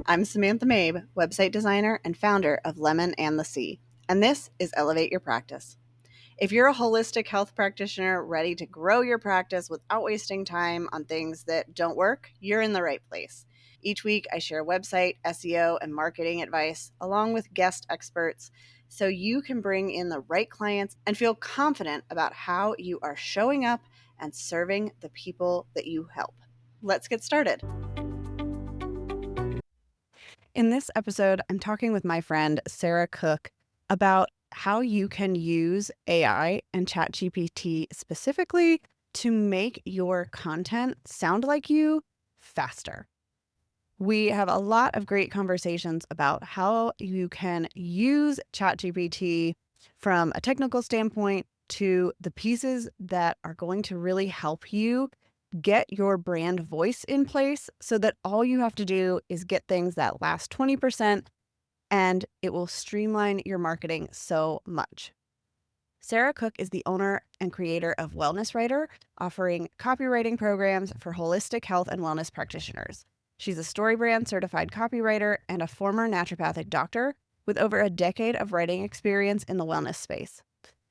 I'm Samantha Mabe, website designer and founder of Lemon and the Sea, and this is Elevate Your Practice. If you're a holistic health practitioner ready to grow your practice without wasting time on things that don't work, you're in the right place. Each week, I share website, SEO, and marketing advice along with guest experts so you can bring in the right clients and feel confident about how you are showing up and serving the people that you help. Let's get started. In this episode, I'm talking with my friend Sarah Cook about how you can use AI and ChatGPT specifically to make your content sound like you faster. We have a lot of great conversations about how you can use ChatGPT from a technical standpoint to the pieces that are going to really help you get your brand voice in place so that all you have to do is get things that last 20% and it will streamline your marketing so much. Sarah Cook is the owner and creator of Wellness Writer, offering copywriting programs for holistic health and wellness practitioners. She's a StoryBrand certified copywriter and a former naturopathic doctor with over a decade of writing experience in the wellness space.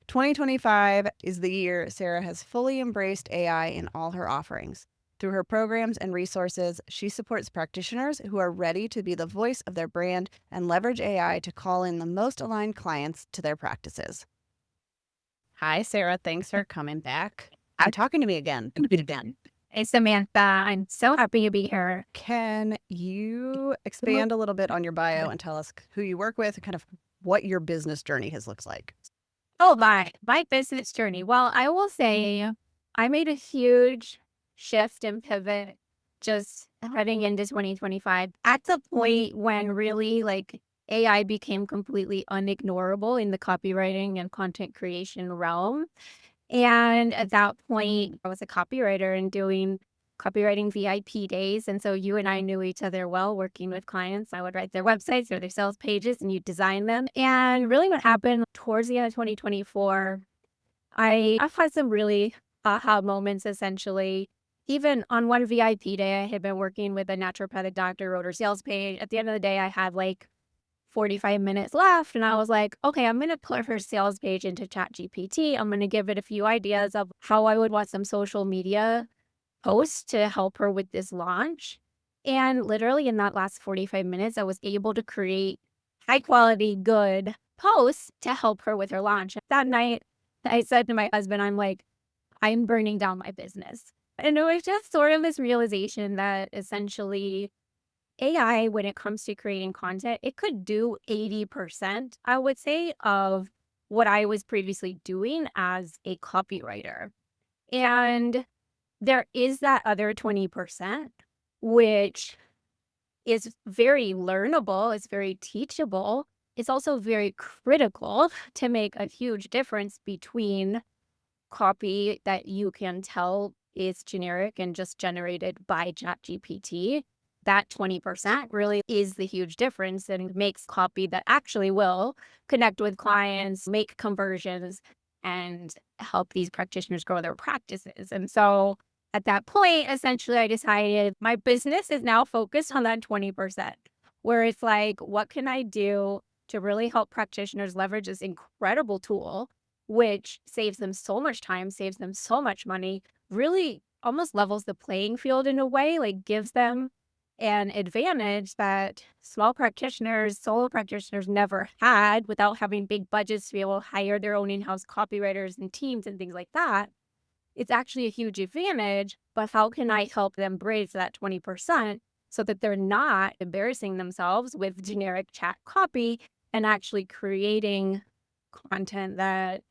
2025 is the year Sarah has fully embraced AI in all her offerings. Through her programs and resources, she supports practitioners who are ready to be the voice of their brand and leverage AI to call in the most aligned clients to their practices. Hi, Sarah. Thanks for coming back and talking to me again. Hey, Samantha. I'm so happy to be here. Can you expand a little bit on your bio and tell us who you work with and kind of what your business journey has looked like? Oh, my business journey. Well, I will say I made a huge shift and pivot just heading into 2025 at the point when really AI became completely unignorable in the copywriting and content creation realm. And at that point, I was a copywriter and doing copywriting VIP days. And so you and I knew each other well working with clients. I would write their websites or their sales pages and you design them. And really what happened towards the end of 2024, I've had some really aha moments essentially. Even on one VIP day, I had been working with a naturopathic doctor, wrote her sales page. At the end of the day, I had 45 minutes left. And I was like, okay, I'm going to put her sales page into ChatGPT. I'm going to give it a few ideas of how I would want some social media posts to help her with this launch. And literally in that last 45 minutes, I was able to create high quality, good posts to help her with her launch. That night, I said to my husband, I'm burning down my business. And it was just sort of this realization that essentially AI, when it comes to creating content, it could do 80%, I would say, of what I was previously doing as a copywriter. And there is that other 20%, which is very learnable, it's very teachable. It's also very critical to make a huge difference between copy that you can tell is generic and just generated by ChatGPT. That 20% really is the huge difference and makes copy that actually will connect with clients, make conversions, and help these practitioners grow their practices. And so at that point, essentially, I decided my business is now focused on that 20%, where it's like, what can I do to really help practitioners leverage this incredible tool, which saves them so much time, saves them so much money, really almost levels the playing field in a way, like gives them an advantage that small practitioners, solo practitioners never had without having big budgets to be able to hire their own in-house copywriters and teams and things like that. It's actually a huge advantage, but how can I help them bridge that 20% so that they're not embarrassing themselves with generic chat copy and actually creating content that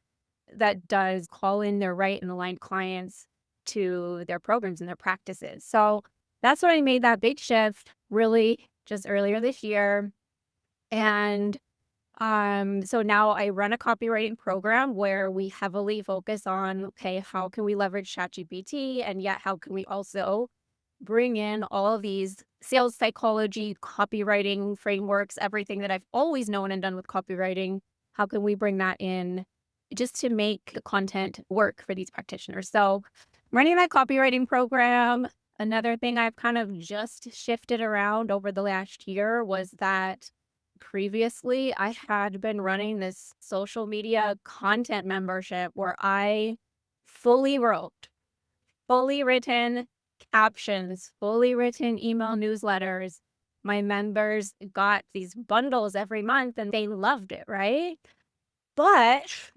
does call in their right and aligned clients to their programs and their practices. So that's when I made that big shift really just earlier this year. And so now I run a copywriting program where we heavily focus on, okay, how can we leverage ChatGPT? And yet how can we also bring in all of these sales psychology, copywriting frameworks, everything that I've always known and done with copywriting? How can we bring that in just to make the content work for these practitioners? So I'm running that copywriting program. Another thing I've kind of just shifted around over the last year was that previously I had been running this social media content membership where I fully wrote, fully written captions, fully written email newsletters. My members got these bundles every month and they loved it, right? But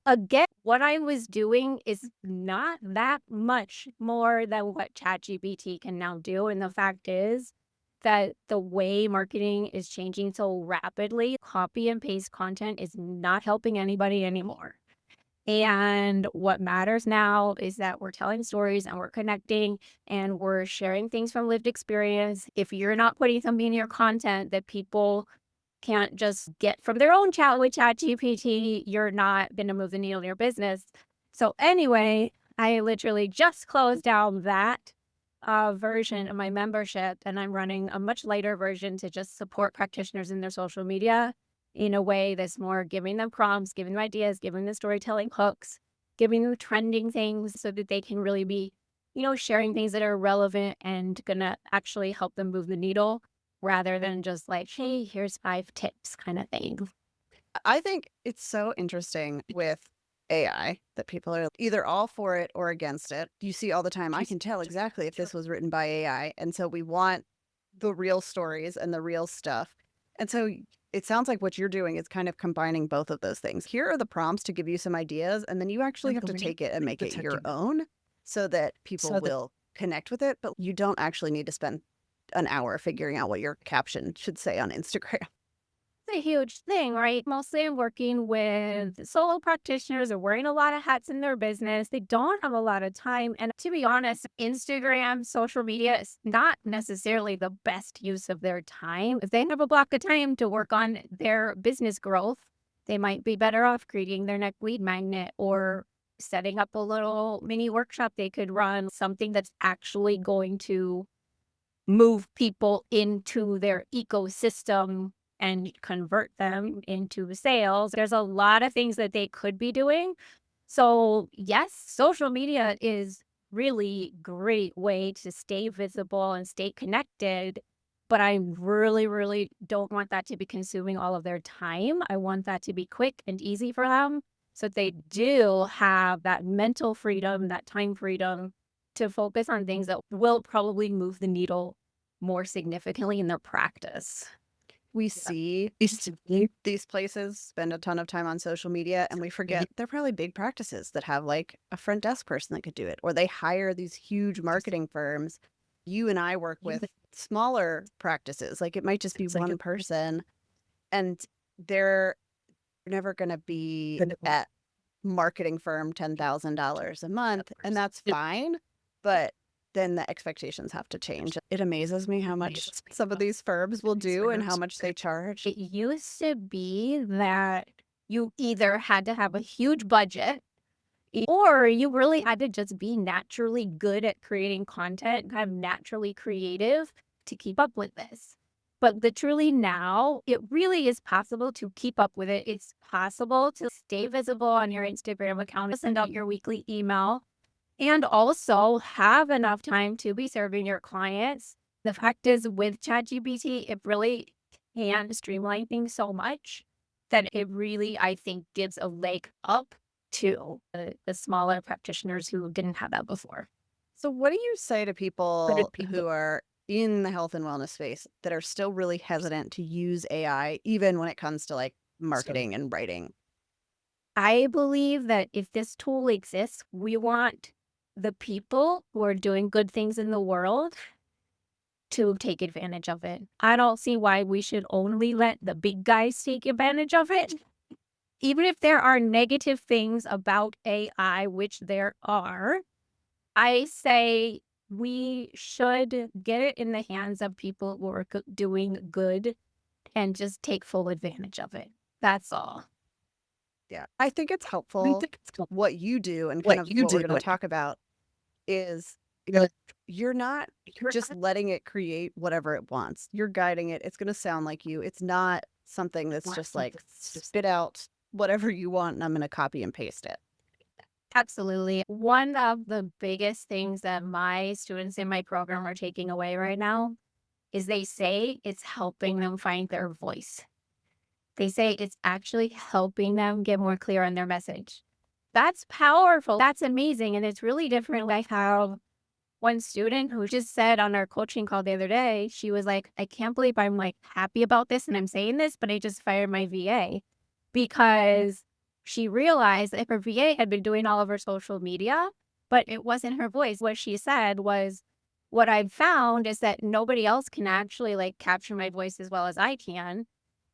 again, what I was doing is not that much more than what ChatGPT can now do, and the fact is that the way marketing is changing so rapidly, copy and paste content is not helping anybody anymore. And what matters now is that we're telling stories and we're connecting and we're sharing things from lived experience. If you're not putting something in your content that people can't just get from their own chat with ChatGPT, you're not going to move the needle in your business. So anyway, I literally just closed down that version of my membership, and I'm running a much lighter version to just support practitioners in their social media in a way that's more giving them prompts, giving them ideas, giving them storytelling hooks, giving them trending things so that they can really be, sharing things that are relevant and gonna actually help them move the needle rather than just like, hey, here's 5 tips kind of thing. I think it's so interesting with AI that people are either all for it or against it. You see all the time, I can tell exactly if this was written by AI. And so we want the real stories and the real stuff. And so it sounds like what you're doing is kind of combining both of those things. Here are the prompts to give you some ideas, and then you actually have to take it and make it your own so that people will connect with it. But you don't actually need to spend an hour figuring out what your caption should say on Instagram. A huge thing, right? Mostly I'm working with solo practitioners are wearing a lot of hats in their business. They don't have a lot of time. And to be honest, Instagram, social media is not necessarily the best use of their time. If they have a block of time to work on their business growth, they might be better off creating their next lead magnet or setting up a little mini workshop they could run, something that's actually going to move people into their ecosystem and convert them into sales. There's a lot of things that they could be doing. So, yes, social media is really great way to stay visible and stay connected, but I really, really don't want that to be consuming all of their time. I want that to be quick and easy for them so that they do have that mental freedom, that time freedom to focus on things that will probably move the needle more significantly in their practice. We see these places spend a ton of time on social media and we forget they're probably big practices that have like a front desk person that could do it, or they hire these huge marketing firms. You and I work with smaller practices. Like it might just be one person and they're never going to be at marketing firm $10,000 a month, and that's fine. But then the expectations have to change. It amazes me how much some of these firms will do and how much they charge. It used to be that you either had to have a huge budget or you really had to just be naturally good at creating content, kind of naturally creative to keep up with this. But literally now, it really is possible to keep up with it. It's possible to stay visible on your Instagram account, send out your weekly email, and also have enough time to be serving your clients. The fact is, with ChatGPT, it really can streamline things so much that it really, I think, gives a leg up to the smaller practitioners who didn't have that before. So, what do you say to But people it people who are in the health and wellness space that are still really hesitant to use AI, even when it comes to like marketing and writing? I believe that if this tool exists, we want the people who are doing good things in the world to take advantage of it. I don't see why we should only let the big guys take advantage of it. Even if there are negative things about AI, which there are, I say we should get it in the hands of people who are doing good and just take full advantage of it. That's all. Yeah. I think it's helpful. What you do and kind of what we're going to talk about is you're not just letting it create whatever it wants. You're guiding it. It's going to sound like you. It's not something that's just like spit out whatever you want and I'm going to copy and paste it. Absolutely. One of the biggest things that my students in my program are taking away right now is they say it's helping them find their voice. They say it's actually helping them get more clear on their message. That's powerful. That's amazing. And it's really different. I have one student who just said on our coaching call the other day, she was like, I can't believe I'm like happy about this and I'm saying this, but I just fired my VA because she realized that her VA had been doing all of her social media, but it wasn't her voice. What she said was, what I've found is that nobody else can actually like capture my voice as well as I can.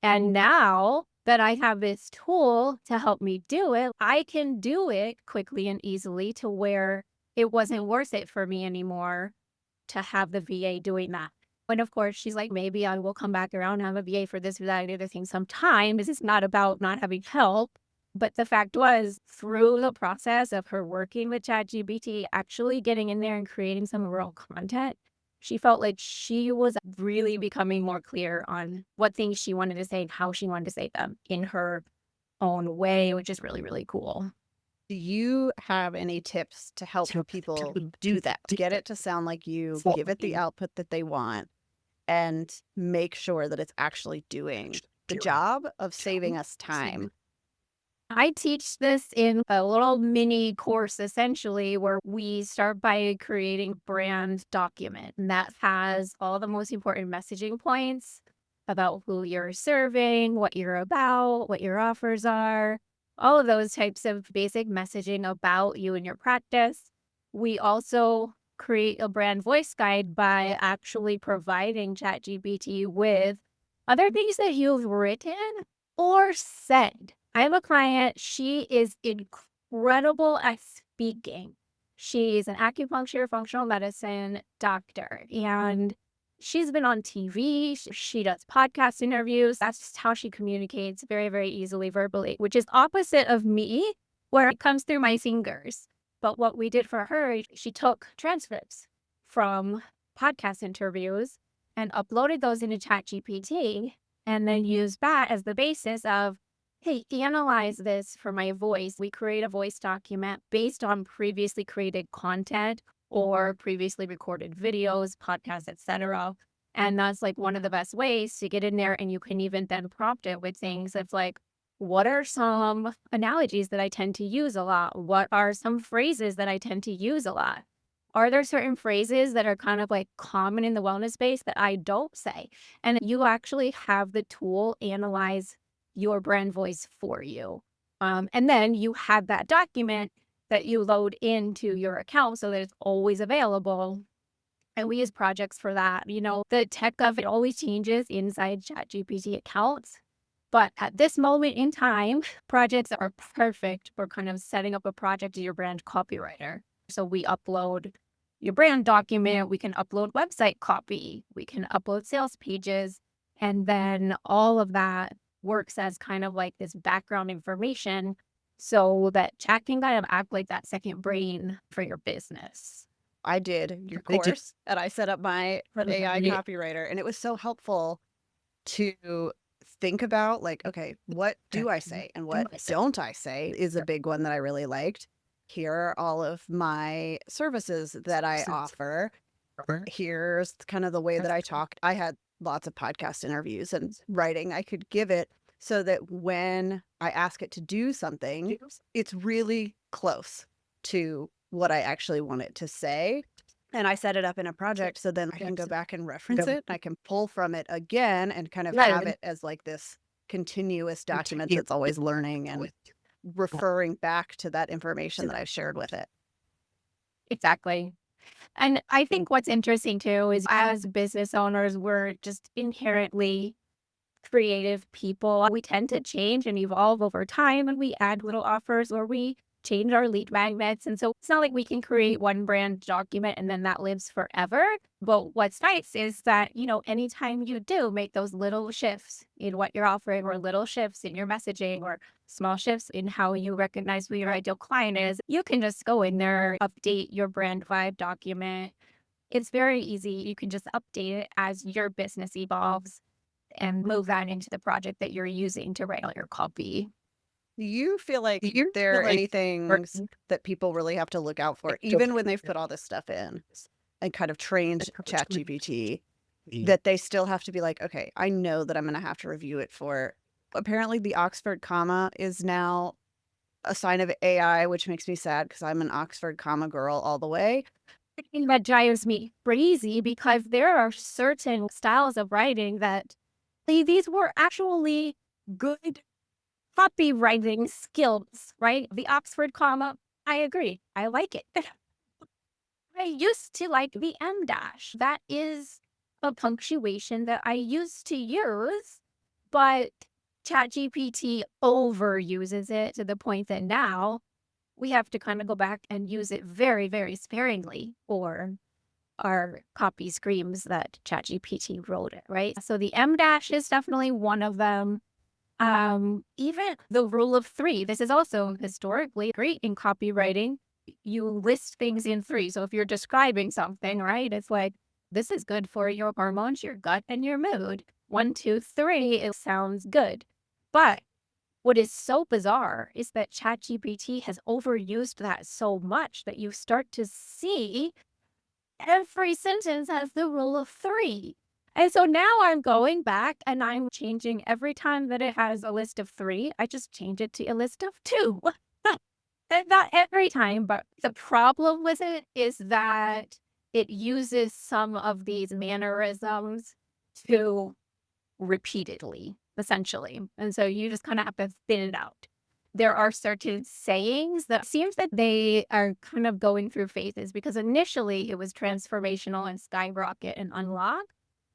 And now that I have this tool to help me do it, I can do it quickly and easily to where it wasn't worth it for me anymore to have the VA doing that. And of course, she's like, maybe I will come back around and have a VA for this or that and other thing sometime. This is not about not having help. But the fact was, through the process of her working with ChatGPT, actually getting in there and creating some real content, she felt like she was really becoming more clear on what things she wanted to say and how she wanted to say them in her own way, which is really, really cool. Do you have any tips to help people do that? Get it to sound like you, give it the output that they want, and make sure that it's actually doing the job of saving us time. I teach this in a little mini course essentially where we start by creating a brand document and that has all the most important messaging points about who you're serving, what you're about, what your offers are, all of those types of basic messaging about you and your practice. We also create a brand voice guide by actually providing ChatGPT with other things that you've written or said. I have a client, she is incredible at speaking. She's an acupuncture functional medicine doctor, and she's been on TV. She does podcast interviews. That's just how she communicates very, very easily verbally, which is opposite of me, where it comes through my fingers. But what we did for her, she took transcripts from podcast interviews and uploaded those into ChatGPT and then used that as the basis of, hey, analyze this for my voice. We create a voice document based on previously created content or previously recorded videos, podcasts, etc. And that's like one of the best ways to get in there. And you can even then prompt it with things of like, what are some analogies that I tend to use a lot? What are some phrases that I tend to use a lot? Are there certain phrases that are kind of like common in the wellness space that I don't say? And you actually have the tool analyze your brand voice for you. And then you have that document that you load into your account so that it's always available. And we use projects for that. You know, the tech of it always changes inside ChatGPT accounts. But at this moment in time, projects are perfect for kind of setting up a project as your brand copywriter. So we upload your brand document, we can upload website copy, we can upload sales pages, and then all of that works as kind of like this background information so that chat can kind of act like that second brain for your business. I did your course and I set up my AI copywriter, and it was so helpful to think about like, okay, what do I say and what don't I say is a big one that I really liked. Here are all of my services that I offer. Here's kind of the way that I talk. I had lots of podcast interviews and writing I could give it so that when I ask it to do something, it's really close to what I actually want it to say. And I set it up in a project so then I can go back and reference it. I can pull from it again and kind of have it as like this continuous document that's always learning and referring back to that information that I've shared with it. Exactly. And I think what's interesting too is as business owners, we're just inherently creative people. We tend to change and evolve over time and we add little offers or we change our lead magnets. And so it's not like we can create one brand document and then that lives forever. But what's nice is that, you know, anytime you do make those little shifts in what you're offering or little shifts in your messaging or small shifts in how you recognize who your ideal client is, you can just go in there, update your brand vibe document. It's very easy. You can just update it as your business evolves and move that into the project that you're using to write all your copy. Do you feel like You there feel are like any things that people really have to look out for, even when they've put all this stuff in and kind of trained ChatGPT, that they still have to be like, okay, I know that I'm going to have to review it for. Apparently, the Oxford comma is now a sign of AI, which makes me sad because I'm an Oxford comma girl all the way. thing that drives me crazy because there are certain styles of writing that these were actually good copywriting skills, right? The Oxford comma, I agree. I like it. I used to like the M dash. That is a punctuation that I used to use, but ChatGPT overuses it to the point that now we have to kind of go back and use it very, very sparingly or our copy screams that ChatGPT wrote it, right? So the M dash is definitely one of them. Even the rule of three, this is also historically great in copywriting. You list things in three. So if you're describing something, right, it's like, this is good for your hormones, your gut, and your mood. One, two, three, it sounds good. But what is so bizarre is that ChatGPT has overused that so much that you start to see every sentence has the rule of three. And so now I'm going back and I'm changing every time that it has a list of three, I just change it to a list of two. And not every time, but the problem with it is that it uses some of these mannerisms to repeatedly, essentially. And so you just kind of have to thin it out. There are certain sayings that seems that they are kind of going through phases because initially it was transformational and skyrocket and unlock,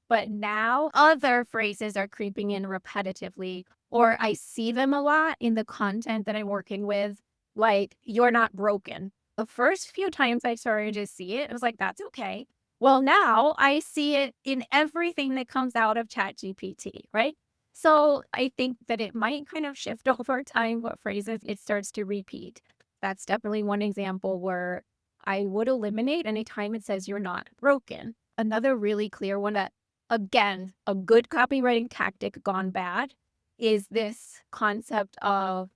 but now other phrases are creeping in repetitively, or I see them a lot in the content that I'm working with, like, you're not broken. The first few times I started to see it, I was like, that's okay. Well, now I see it in everything that comes out of ChatGPT, right? So I think that it might kind of shift over time what phrases it starts to repeat. That's definitely one example where I would eliminate anytime it says you're not broken. Another really clear one that, again, a good copywriting tactic gone bad is this concept of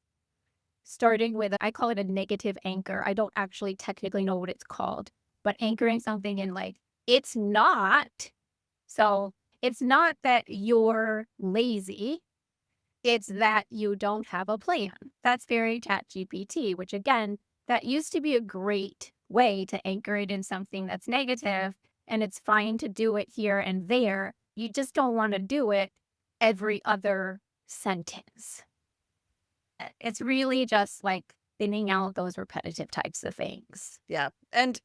starting with, I call it a negative anchor. I don't actually technically know what it's called, but anchoring something in like, it's not. So it's not that you're lazy. It's that you don't have a plan. That's very chat GPT, which again, that used to be a great way to anchor it in something that's negative, and it's fine to do it here and there. You just don't want to do it every other sentence. It's really just like thinning out those repetitive types of things. Yeah. And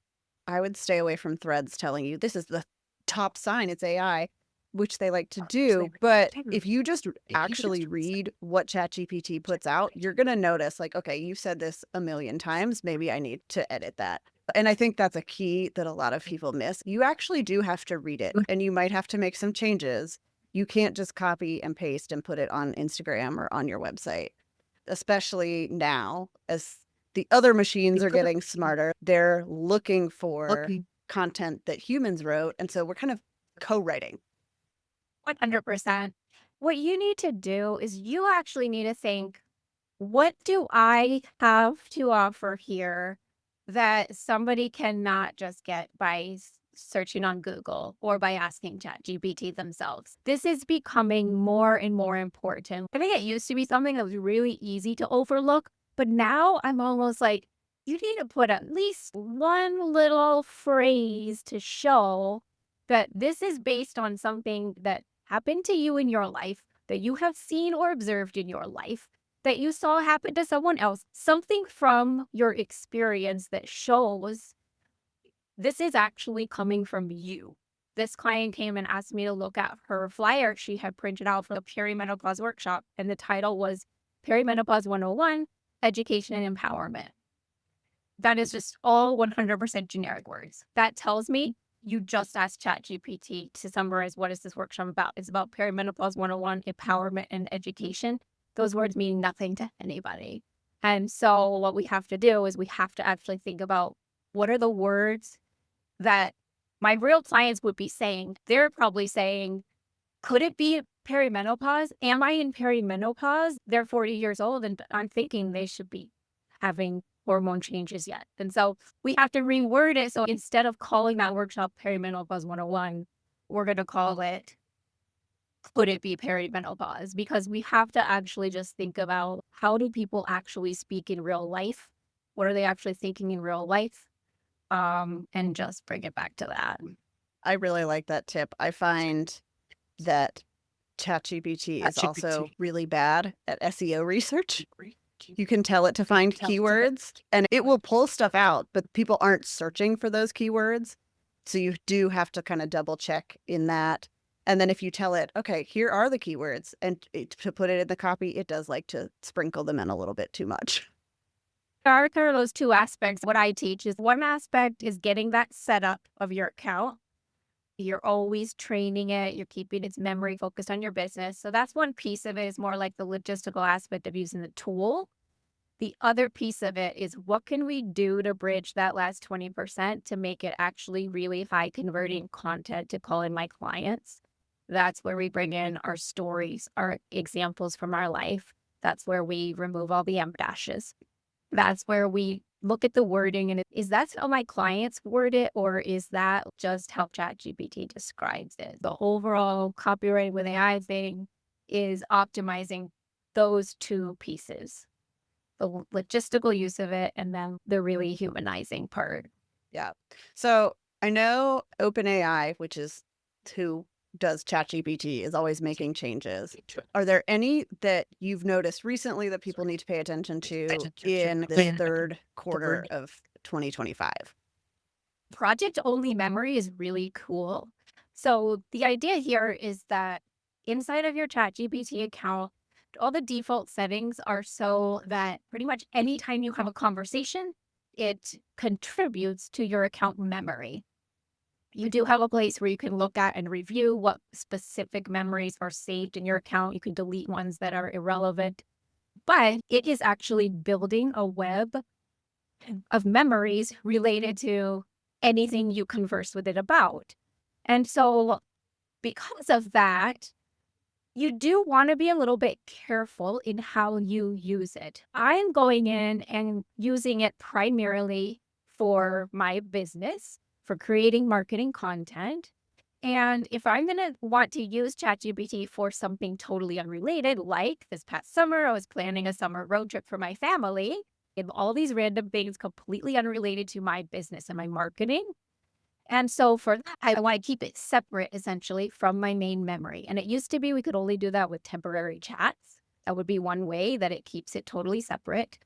I would stay away from threads telling you this is the top sign it's AI, which they like to do. But if you just actually read what ChatGPT puts out, you're going to notice, like, okay, you said this a million times. Maybe I need to edit that. And I think that's a key that a lot of people miss. You actually do have to read it, and you might have to make some changes. You can't just copy and paste and put it on Instagram or on your website, especially now as the other machines are getting smarter. They're looking for content that humans wrote. And so we're kind of co-writing. 100%. What you need to do is you actually need to think, what do I have to offer here that somebody cannot just get by searching on Google or by asking ChatGPT themselves? This is becoming more and more important. I think it used to be something that was really easy to overlook, but now I'm almost like, you need to put at least one little phrase to show that this is based on something that happened to you in your life, that you have seen or observed in your life, that you saw happen to someone else, something from your experience that shows this is actually coming from you. This client came and asked me to look at her flyer she had printed out for the perimenopause workshop, and the title was Perimenopause 101 Education and Empowerment. That is just all 100% generic words. That tells me you just asked ChatGPT to summarize what is this workshop about. It's about perimenopause 101, empowerment, and education. Those words mean nothing to anybody. And so what we have to do is we have to actually think about what are the words that my real clients would be saying. They're probably saying, could it be perimenopause. Am I in perimenopause? They're 40 years old and I'm thinking they should be having hormone changes yet. And so we have to reword it. So instead of calling that workshop Perimenopause 101, we're going to call it Could It Be Perimenopause? Because we have to actually just think about how do people actually speak in real life? What are they actually thinking in real life? And just bring it back to that. I really like that tip. I find that ChatGPT is also really bad at SEO research. You can tell it to find keywords and it will pull stuff out, but people aren't searching for those keywords. So you do have to kind of double check in that. And then if you tell it, okay, here are the keywords, and to put it in the copy, it does like to sprinkle them in a little bit too much. There are kind of those two aspects. What I teach is one aspect is getting that setup of your account. You're always training it. You're keeping its memory focused on your business. So that's one piece of it is more like the logistical aspect of using the tool. The other piece of it is what can we do to bridge that last 20% to make it actually really high converting content to call in my clients. That's where we bring in our stories, our examples from our life. That's where we remove all the em dashes. That's where we look at the wording and is that how my clients word it, or is that just how ChatGPT describes it? The overall copyright with AI thing is optimizing those two pieces, the logistical use of it and then the really humanizing part. Yeah. So I know OpenAI, which is who does ChatGPT, is always making changes. Are there any that you've noticed recently that people need to pay attention to in this third quarter of 2025? Project only memory is really cool. So the idea here is that inside of your ChatGPT account, all the default settings are so that pretty much anytime you have a conversation, it contributes to your account memory. You do have a place where you can look at and review what specific memories are saved in your account. You can delete ones that are irrelevant, but it is actually building a web of memories related to anything you converse with it about. And so, because of that, you do want to be a little bit careful in how you use it. I'm going in and using it primarily for my business, for creating marketing content. And if I'm going to want to use ChatGPT for something totally unrelated, like this past summer, I was planning a summer road trip for my family and all these random things completely unrelated to my business and my marketing. And so for that, I want to keep it separate essentially from my main memory. And it used to be we could only do that with temporary chats. That would be one way that it keeps it totally separate.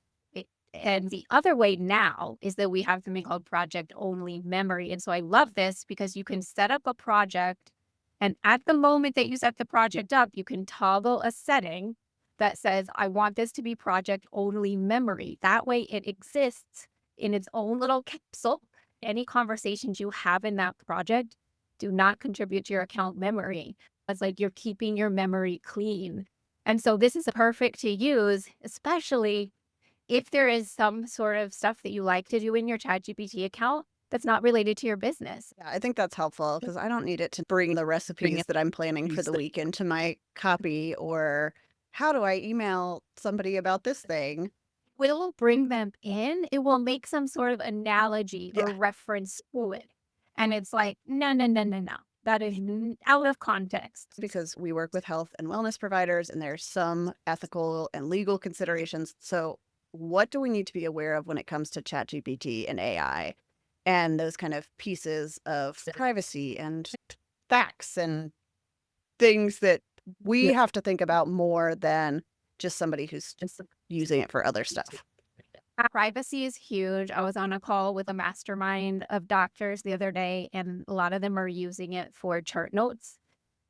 And the other way now is that we have something called project only memory. And so I love this because you can set up a project. And at the moment that you set the project up, you can toggle a setting that says, I want this to be project only memory. That way it exists in its own little capsule. Any conversations you have in that project do not contribute to your account memory. It's like you're keeping your memory clean. And so this is perfect to use, especially if there is some sort of stuff that you like to do in your ChatGPT account that's not related to your business. Yeah, I think that's helpful because I don't need it to bring the recipes that I'm planning for the week into my copy, or how do I email somebody about this thing? Will bring them in. It will make some sort of analogy or Yeah. reference to it. And it's like, no, no, no, no, no. That is out of context. Because we work with health and wellness providers and there's some ethical and legal considerations. So what do we need to be aware of when it comes to ChatGPT and AI and those kind of pieces of privacy and facts and things that we have to think about more than just somebody who's just using it for other stuff? Privacy is huge. I was on a call with a mastermind of doctors the other day, and a lot of them are using it for chart notes.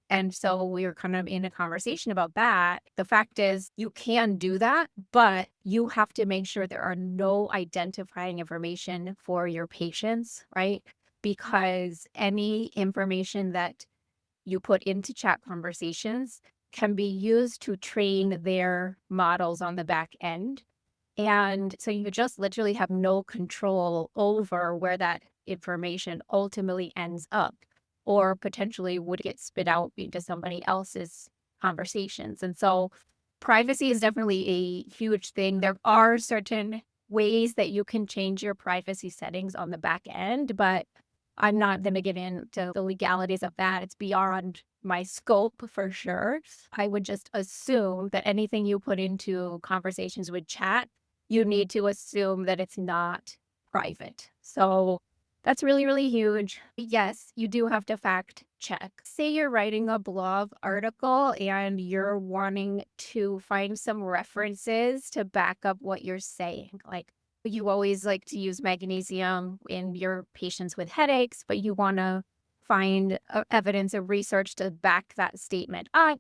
And so we were kind of in a conversation about that. The fact is, you can do that, but you have to make sure there are no identifying information for your patients, right? Because any information that you put into chat conversations can be used to train their models on the back end. And so you just literally have no control over where that information ultimately ends up or potentially would get spit out into somebody else's conversations. And so privacy is definitely a huge thing. There are certain ways that you can change your privacy settings on the back end, but I'm not going to get into the legalities of that. It's beyond my scope for sure. I would just assume that anything you put into conversations with chat, you need to assume that it's not private. So that's really, really huge. Yes, you do have to fact check. Say you're writing a blog article and you're wanting to find some references to back up what you're saying. Like, you always like to use magnesium in your patients with headaches, but you want to find evidence of research to back that statement up.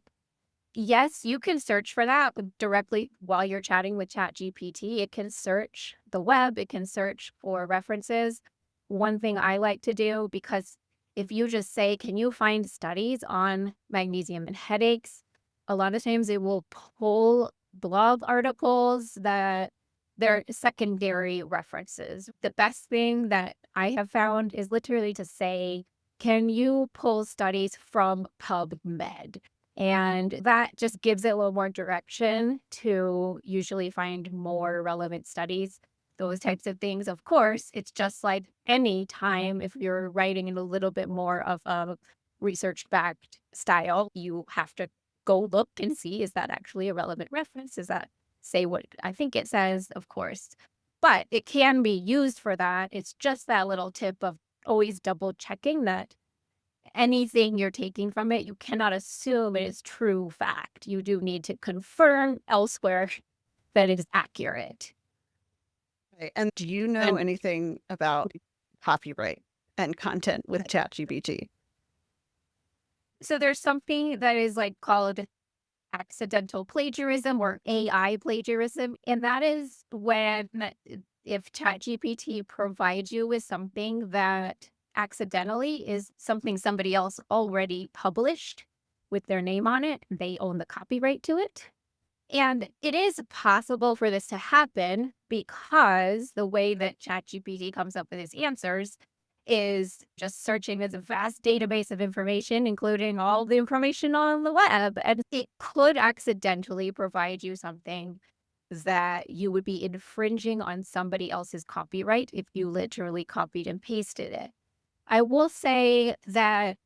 Yes, you can search for that directly while you're chatting with ChatGPT. It can search the web, it can search for references. One thing I like to do, because if you just say, can you find studies on magnesium and headaches? A lot of times it will pull blog articles that they're secondary references. The best thing that I have found is literally to say, can you pull studies from PubMed? And that just gives it a little more direction to usually find more relevant studies, those types of things. Of course, it's just like any time if you're writing in a little bit more of a research backed style, you have to go look and see, is that actually a relevant reference? Does that say what I think it says? Of course. But it can be used for that. It's just that little tip of always double checking that anything you're taking from it, you cannot assume it is true fact. You do need to confirm elsewhere that it is accurate. Right. And do you know anything about copyright and content with ChatGPT? So there's something that is like called accidental plagiarism or AI plagiarism. And that is when if ChatGPT provides you with something that accidentally is something somebody else already published with their name on it, they own the copyright to it. And it is possible for this to happen because the way that ChatGPT comes up with its answers is just searching this vast database of information, including all the information on the web. And it could accidentally provide you something that you would be infringing on somebody else's copyright if you literally copied and pasted it. I will say that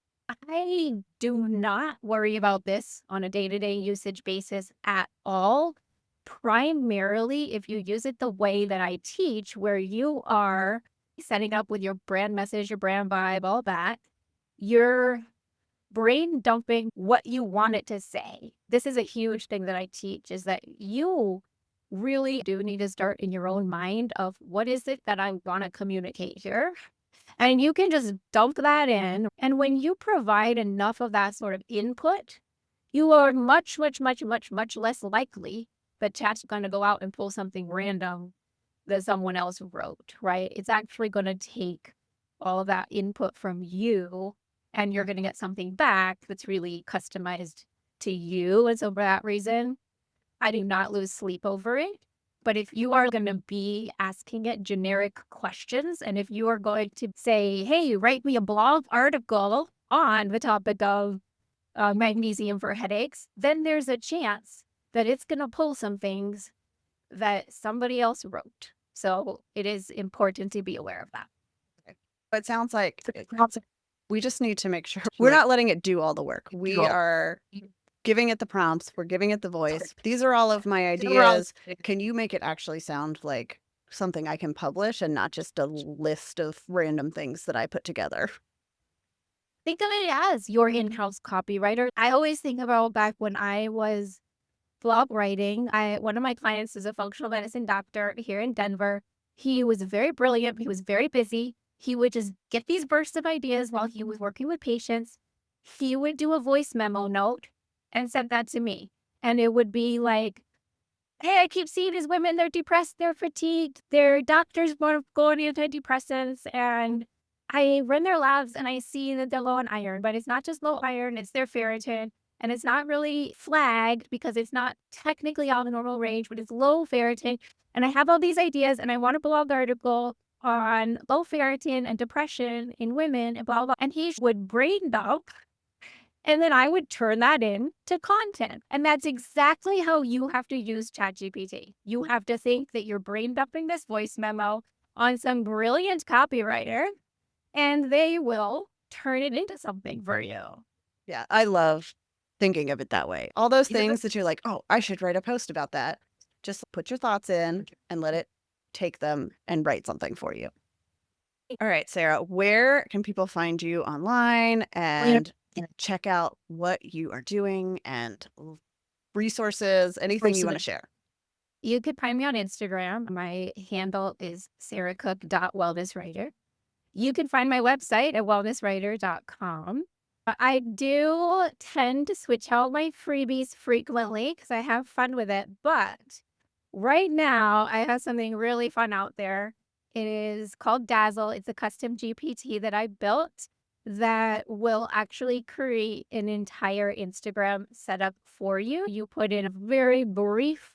I do not worry about this on a day-to-day usage basis at all. Primarily, if you use it the way that I teach, where you are setting up with your brand message, your brand vibe, all that, you're brain dumping what you want it to say. This is a huge thing that I teach, is that you really do need to start in your own mind of what is it that I want to communicate here. And you can just dump that in. And when you provide enough of that sort of input, you are much, much, much, much, much less likely that chat's going to go out and pull something random that someone else wrote, right? It's actually going to take all of that input from you, and you're going to get something back that's really customized to you. And so for that reason, I do not lose sleep over it. But if you are going to be asking it generic questions, and if you are going to say, hey, write me a blog article on the topic of magnesium for headaches, then there's a chance that it's going to pull some things that somebody else wrote. So it is important to be aware of that. But it sounds like we just need to make sure we're not letting it do all the work. We are giving it the prompts. We're giving it the voice. These are all of my ideas. Can you make it actually sound like something I can publish and not just a list of random things that I put together? Think of it as your in-house copywriter. I always think about back when I was blog writing. One of my clients is a functional medicine doctor here in Denver. He was very brilliant. He was very busy. He would just get these bursts of ideas while he was working with patients. He would do a voice memo note and send that to me. And it would be like, hey, I keep seeing these women, they're depressed, they're fatigued, their doctors want to go on antidepressants, and I run their labs and I see that they're low on iron, but it's not just low iron, it's their ferritin. And it's not really flagged because it's not technically out of the normal range, but it's low ferritin. And I have all these ideas and I want a blog article on low ferritin and depression in women and blah, blah. And he would brain dump And then I would turn that into content. And that's exactly how you have to use ChatGPT. You have to think that you're brain dumping this voice memo on some brilliant copywriter, and they will turn it into something for you. Yeah, I love thinking of it that way. All those Yeah. things that you're like, "Oh, I should write a post about that." Just put your thoughts in and let it take them and write something for you. All right, Sarah, where can people find you online and check out what you are doing and resources, anything you want to share? You could find me on Instagram. My handle is sarahcook.wellnesswriter. You can find my website at wellnesswriter.com. I do tend to switch out my freebies frequently because I have fun with it. But right now, I have something really fun out there. It is called Dazzle. It's a custom GPT that I built that will actually create an entire Instagram setup for you. You put in a very brief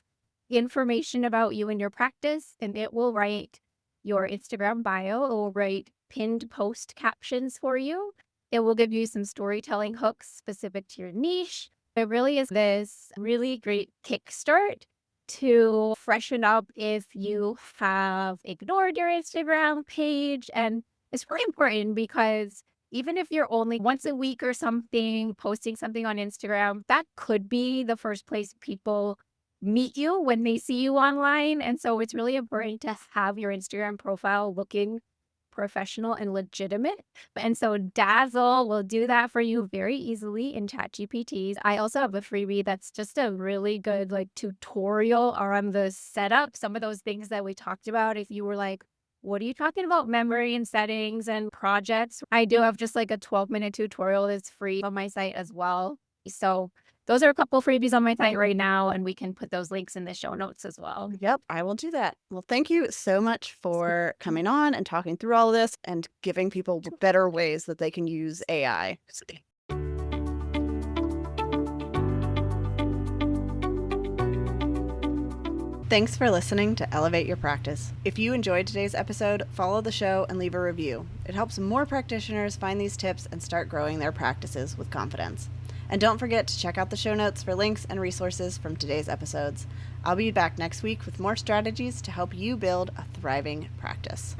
information about you and your practice, and it will write your Instagram bio. It will write pinned post captions for you. It will give you some storytelling hooks specific to your niche. It really is this really great kickstart to freshen up if you have ignored your Instagram page. And it's really important because even if you're only once a week or something posting something on Instagram, that could be the first place people meet you when they see you online. And so it's really important to have your Instagram profile looking professional and legitimate. And so Dazzle will do that for you very easily in ChatGPT. I also have a freebie that's just a really good like tutorial around the setup. Some of those things that we talked about. If you were like, what are you talking about? Memory and settings and projects. I do have just like a 12-minute tutorial that's free on my site as well. So those are a couple freebies on my site right now, and we can put those links in the show notes as well. Yep, I will do that. Well, thank you so much for coming on and talking through all of this and giving people better ways that they can use AI. Thanks for listening to Elevate Your Practice. If you enjoyed today's episode, follow the show and leave a review. It helps more practitioners find these tips and start growing their practices with confidence. And don't forget to check out the show notes for links and resources from today's episodes. I'll be back next week with more strategies to help you build a thriving practice.